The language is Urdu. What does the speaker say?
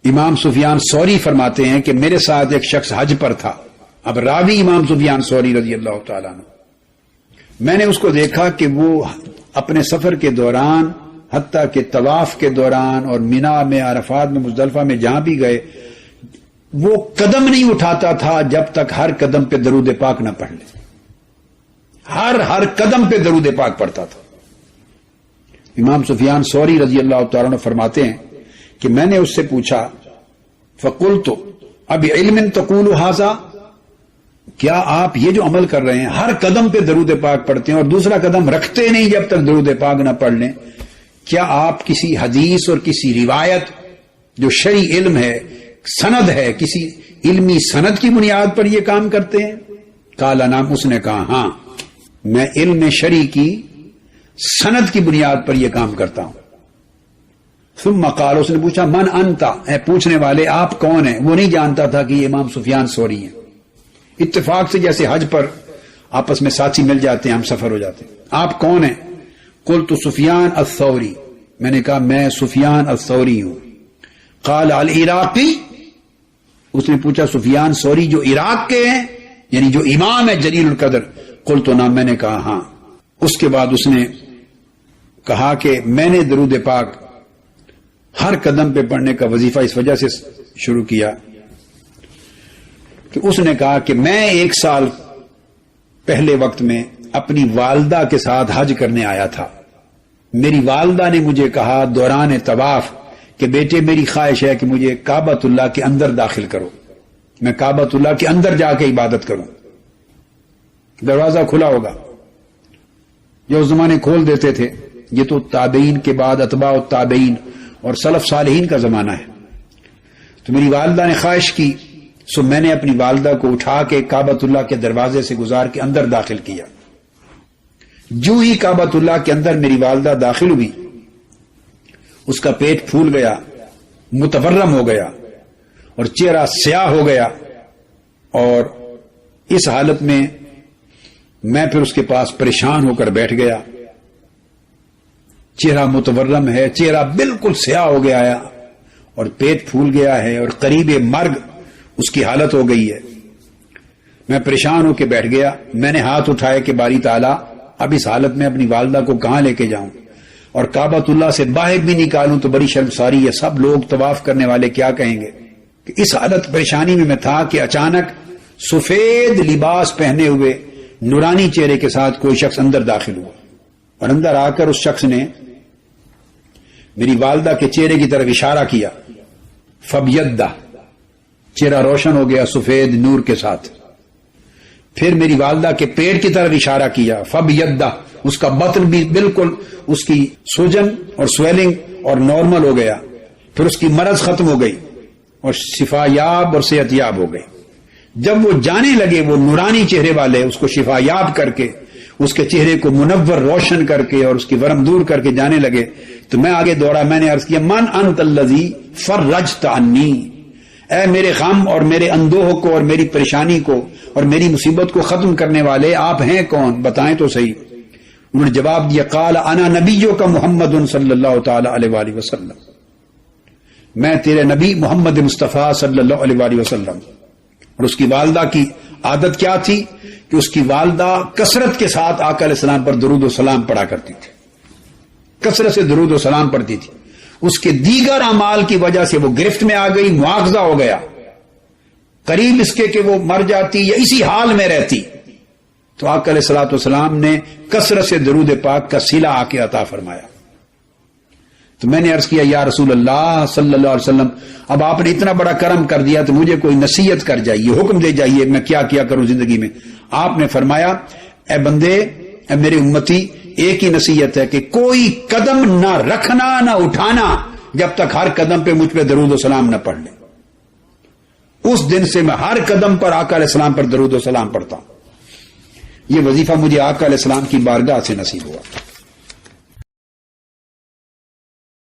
امام سفیان ثوری فرماتے ہیں کہ میرے ساتھ ایک شخص حج پر تھا. اب راوی امام سفیان ثوری رضی اللہ تعالیٰ عنہ. میں نے اس کو دیکھا کہ وہ اپنے سفر کے دوران حتیٰ کہ طواف کے دوران اور مینا میں، عرفات میں، مزدلفہ میں جہاں بھی گئے، وہ قدم نہیں اٹھاتا تھا جب تک ہر قدم پہ درود پاک نہ پڑھ لے. ہر قدم پہ درود پاک پڑھتا تھا. امام سفیان ثوری رضی اللہ تعالیٰ عنہ فرماتے ہیں کہ میں نے اس سے پوچھا فقلت اب علم تقول ھذا، کیا آپ یہ جو عمل کر رہے ہیں ہر قدم پہ درود پاک پڑھتے ہیں اور دوسرا قدم رکھتے نہیں جب تک درود پاک نہ پڑھ لیں، کیا آپ کسی حدیث اور کسی روایت جو شرعی علم ہے، سند ہے، کسی علمی سند کی بنیاد پر یہ کام کرتے ہیں؟ قال نعم، اس نے کہا ہاں، میں علم شرعی کی سند کی بنیاد پر یہ کام کرتا ہوں. ثم قال، اس نے پوچھا من انت، اے پوچھنے والے آپ کون ہیں؟ وہ نہیں جانتا تھا کہ یہ امام سفیان ثوری ہیں. اتفاق سے جیسے حج پر آپس میں ساتھی مل جاتے ہیں، ہم سفر ہو جاتے ہیں. آپ کون ہیں؟ قلت سفیان الثوری، میں نے کہا میں سفیان الثوری ہوں. قال العراقی، اس نے پوچھا سفیان ثوری جو عراق کے ہیں، یعنی جو امام ہے جلیل القدر؟ قلت نعم، میں نے کہا ہاں. اس کے بعد اس نے کہا کہ میں نے درود پاک ہر قدم پہ پڑھنے کا وظیفہ اس وجہ سے شروع کیا کہ اس نے کہا کہ میں 1 سال پہلے وقت میں اپنی والدہ کے ساتھ حج کرنے آیا تھا. میری والدہ نے مجھے کہا دوران طواف کہ بیٹے میری خواہش ہے کہ مجھے کعبۃ اللہ کے اندر داخل کرو، میں کعبۃ اللہ کے اندر جا کے عبادت کروں. دروازہ کھلا ہوگا، جو اس زمانے کھول دیتے تھے. یہ تو تابعین کے بعد اتباع التابعین اور سلف صالحین کا زمانہ ہے. تو میری والدہ نے خواہش کی، سو میں نے اپنی والدہ کو اٹھا کے کعبۃ اللہ کے دروازے سے گزار کے اندر داخل کیا. جو ہی کعبۃ اللہ کے اندر میری والدہ داخل ہوئی، اس کا پیٹ پھول گیا، متورم ہو گیا اور چہرہ سیاہ ہو گیا. اور اس حالت میں میں پھر اس کے پاس پریشان ہو کر بیٹھ گیا. چہرہ متورم ہے، چہرہ بالکل سیاہ ہو گیا ہے اور پیٹ پھول گیا ہے اور قریب مرگ اس کی حالت ہو گئی ہے. میں پریشان ہو کے بیٹھ گیا. میں نے ہاتھ اٹھائے کہ باری تعالیٰ اب اس حالت میں اپنی والدہ کو کہاں لے کے جاؤں اور کعبۃ اللہ سے باہر بھی نکالوں تو بڑی شرمساری ہے، سب لوگ طواف کرنے والے کیا کہیں گے. کہ اس حالت پریشانی میں تھا کہ اچانک سفید لباس پہنے ہوئے نورانی چہرے کے ساتھ کوئی شخص اندر داخل ہوا اور اندر آ کر اس شخص نے میری والدہ کے چہرے کی طرف اشارہ کیا. فبیدہ، چہرہ روشن ہو گیا سفید نور کے ساتھ. پھر میری والدہ کے پیٹ کی طرف اشارہ کیا. فبیدہ، اس کا بطن بھی بالکل اس کی سوجن اور سویلنگ اور نارمل ہو گیا. پھر اس کی مرض ختم ہو گئی اور شفا یاب اور صحت یاب ہو گئی. جب وہ جانے لگے وہ نورانی چہرے والے اس کو شفا یاب کر کے، اس کے چہرے کو منور روشن کر کے اور اس کی ورم دور کر کے جانے لگے تو میں آگے دوڑا. میں نے عرض کیا من انت الذی فرجت عنی، اے میرے غم اور میرے اندوہ کو اور میری پریشانی کو اور میری مصیبت کو ختم کرنے والے آپ ہیں کون؟ بتائیں تو صحیح. انہوں نے جواب دیا قال انا نبیک محمد صلی اللہ تعالی علیہ وآلہ وسلم، میں تیرے نبی محمد مصطفیٰ صلی اللہ علیہ وآلہ وسلم. اور اس کی والدہ کی عادت کیا تھی کہ اس کی والدہ کثرت کے ساتھ آقا علیہ السلام پر درود و سلام پڑھا کرتی تھی، کثرت سے درود و سلام پڑھتی تھی. اس کے دیگر اعمال کی وجہ سے وہ گرفت میں آ گئی، مواخذہ ہو گیا، قریب اس کے کہ وہ مر جاتی یا اسی حال میں رہتی. تو آقا علیہ الصلوۃ والسلام نے کثرت سے درود پاک کا صلہ آ کے عطا فرمایا. تو میں نے عرض کیا یا رسول اللہ صلی اللہ علیہ وسلم، اب آپ نے اتنا بڑا کرم کر دیا تو مجھے کوئی نصیحت کر جائیے، حکم دے جائیے، میں کیا کیا کروں زندگی میں. آپ نے فرمایا اے بندے، اے میرے امتی، ایک ہی نصیحت ہے کہ کوئی قدم نہ رکھنا نہ اٹھانا جب تک ہر قدم پہ مجھ پہ درود و سلام نہ پڑھ لیں. اس دن سے میں ہر قدم پر آقا علیہ السلام پر درود و سلام پڑھتا ہوں. یہ وظیفہ مجھے آقا علیہ السلام کی بارگاہ سے نصیب ہوا.